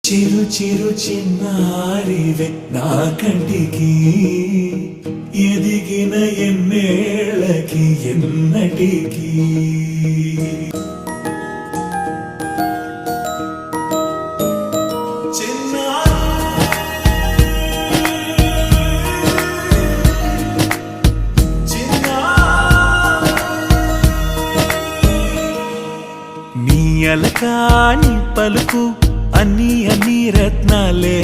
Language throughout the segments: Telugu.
చిరు చిరు చిన్నారివే నా కంటికి ఎదిగిన ఎన్నేళ్ళకి ఎన్నటికి నీ అలకాని పలుకు అన్ని అన్ని రత్నాలే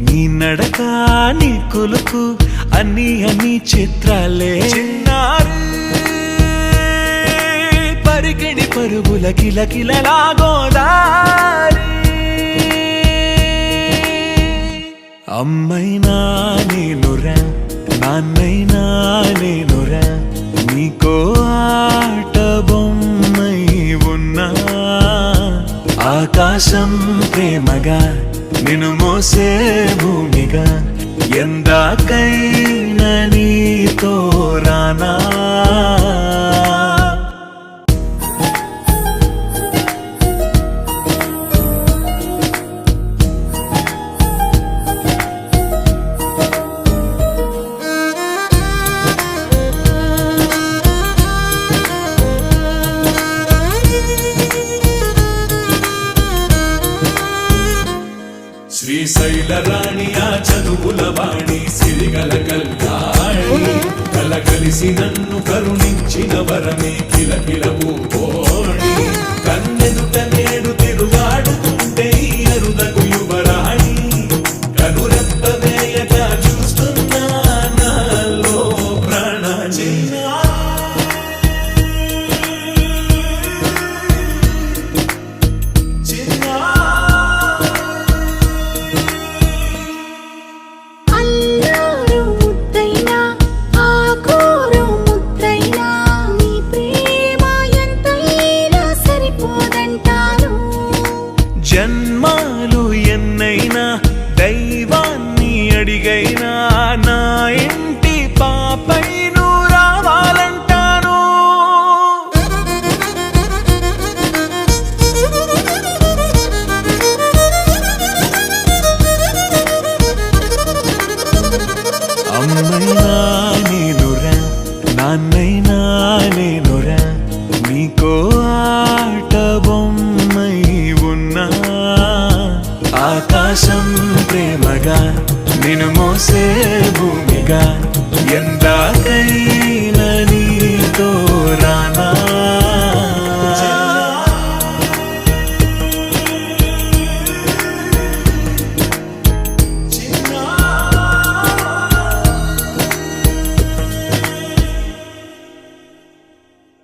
నీ నడకాని కులుకు అన్ని అన్ని చిత్రాలే చిన్నారు పరికిణి పరుగుల కిలకిలలాగోదారి అమ్మైనా నేనురా నాన్నైనా నేనురా నీకో ఆట బొమ్మై ఉన్నా ఆకాశం ప్రేమగా నిన్ను మోసే భూమిగా ఎందాకైనా నీతో రానా శ్రీశైల రాణి ఆ చదువుల వాణి సిరిగల కల్యాణి కలగలిసి నన్ను కరుణించిన వరమే కిలకిల